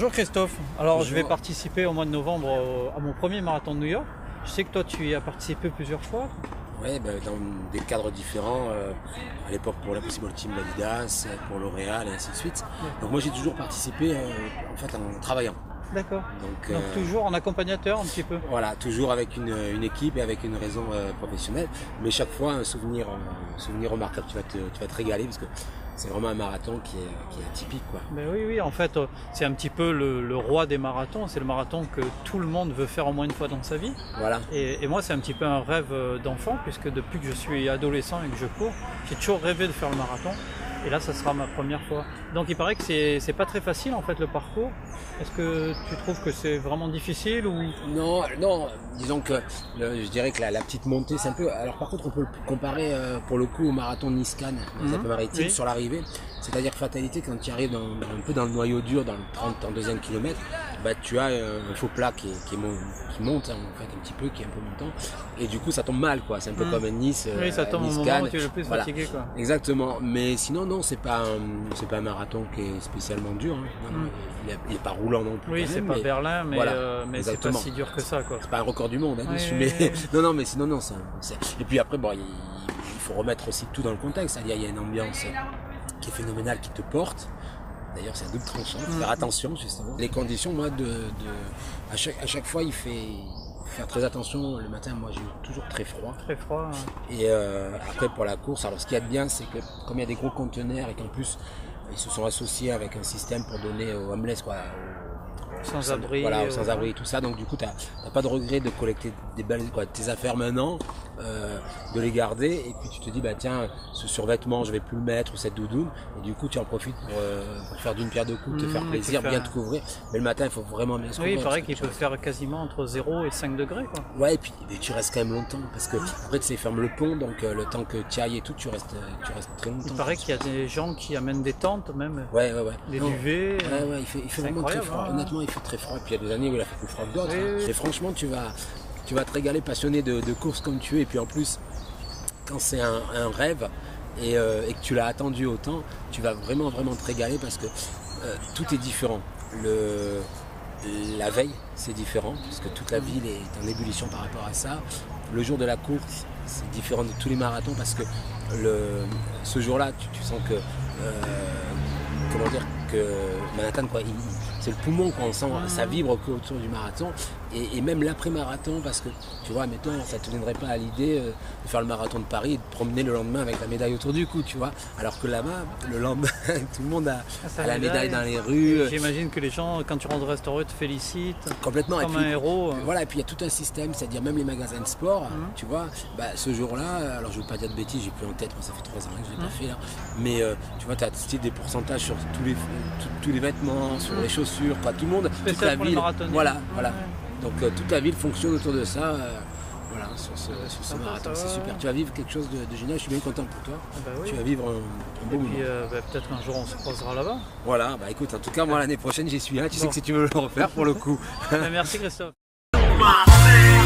Bonjour Christophe, alors Bonjour. je vais participer au mois de novembre à mon premier marathon de New York. Je sais que toi tu y as participé plusieurs fois. Oui, dans des cadres différents, à l'époque pour l'Impossible Team d'Adidas, pour L'Oréal et ainsi de suite. Donc moi j'ai toujours participé en fait en travaillant. D'accord. Donc, Donc toujours en accompagnateur un petit peu. voilà, toujours avec une équipe et avec une raison professionnelle, mais chaque fois un souvenir remarquable. Tu vas te régaler parce que c'est vraiment un marathon qui est atypique, quoi. Ben oui, en fait c'est un petit peu le roi des marathons, c'est le marathon que tout le monde veut faire au moins une fois dans sa vie. Voilà. Et moi c'est un petit peu un rêve d'enfant puisque depuis que je suis adolescent et que je cours, j'ai toujours rêvé de faire le marathon. Et là, ça sera ma première fois. Donc il paraît que c'est pas très facile en fait le parcours. Est-ce que tu trouves que c'est vraiment difficile ou... Non, disons que je dirais que la petite montée, c'est un peu... Alors par contre, on peut le comparer pour le coup au marathon de Nice-Cannes, dans les Alpes-Maritimes, oui. sur l'arrivée. C'est-à-dire que fatalité, quand tu arrives un peu dans le noyau dur, dans le 32e kilomètre, bah, tu as un faux plat qui monte en fait un petit peu, qui est un peu montant. Et du coup, ça tombe mal, quoi. C'est un peu comme Nice, Oui, ça tombe au moment Nice-Cannes. où tu es le plus fatigué, quoi. Exactement. Mais sinon, non, c'est pas un marathon qui est spécialement dur. Hein. Non, il est pas roulant non plus. Oui, quand c'est même, pas Berlin, mais, voilà, mais c'est pas exactement. si dur que ça, quoi. C'est pas un record du monde, hein, Oui, dessus, oui, mais oui. non, mais sinon non. Et puis après, bon, il faut remettre aussi tout dans le contexte. C'est-à-dire, il y a une ambiance qui est phénoménale, qui te porte. D'ailleurs, c'est un double tranchant. Faut faire attention, justement. Les conditions, moi, à chaque fois, il faut faire très attention. Le matin, moi, j'ai eu toujours très froid. Très froid. Et après, pour la course, alors ce qu'il y a de bien, c'est que comme il y a des gros conteneurs et qu'en plus, ils se sont associés avec un système pour donner aux homeless, quoi, Sans-abri. Voilà, aux sans-abri et tout ça. Donc du coup, t'as pas de regret de collecter tes affaires maintenant, de les garder. Et puis tu te dis, bah tiens, ce survêtement, je vais plus le mettre, ou cette doudoune. Et du coup, tu en profites pour faire d'une pierre deux coups, te faire plaisir, bien te couvrir. Mais le matin, il faut vraiment bien se couvrir. Oui, il paraît qu'il peut faire quasiment entre 0 et 5 degrés, quoi. Ouais, et puis tu restes quand même longtemps. Parce que après, tu sais, ferme le pont, donc le temps que tu ailles et tout, tu restes très longtemps. Il paraît qu'il y a des gens qui amènent des tentes, même. Ouais. Des duvets. Ouais, il fait vraiment très froid. Hein. Honnêtement, il fait très froid. Et puis il y a des années où il a fait plus froid que d'autres. Oui. Et franchement, tu vas te régaler, passionné de course comme tu es. Et puis en plus, quand c'est un rêve et que tu l'as attendu autant, tu vas vraiment te régaler parce que tout est différent. La veille, c'est différent parce que toute la ville est en ébullition par rapport à ça. Le jour de la course, c'est différent de tous les marathons parce que ce jour-là, tu sens que comment dire que Manhattan, quoi, c'est le poumon, quoi, on sent ça vibre autour du marathon et même l'après-marathon parce que tu vois, mettons, ça te viendrait pas à l'idée de faire le marathon de Paris et de promener le lendemain avec la médaille autour du cou, tu vois, alors que là-bas, le lendemain, tout le monde a la médaille dans les rues. J'imagine que les gens, quand tu rentres au restaurant, te félicitent Complètement. comme et puis, un héros. Voilà, et puis il y a tout un système, c'est-à-dire même les magasins de sport, tu vois, bah, ce jour-là, alors je ne veux pas dire de bêtises, j'ai plus en tête, moi ça fait 3 ans que je ne l'ai pas fait là, mais tu vois, tu as des pourcentages sur tous les vêtements, sur les chaussures, quoi, tout le monde, toute la pour les ville, marathoniens. voilà. Ouais. Donc toute la ville fonctionne autour de ça, voilà, sur ce marathon, c'est va. super. Tu vas vivre quelque chose de génial, je suis bien content pour toi. Bah oui. Tu vas vivre un beau Et moment. puis peut-être un jour on se croisera là-bas. Voilà, bah écoute, en tout cas, moi l'année prochaine j'y suis là, tu sais que si tu veux le refaire pour le coup. Merci Christophe. My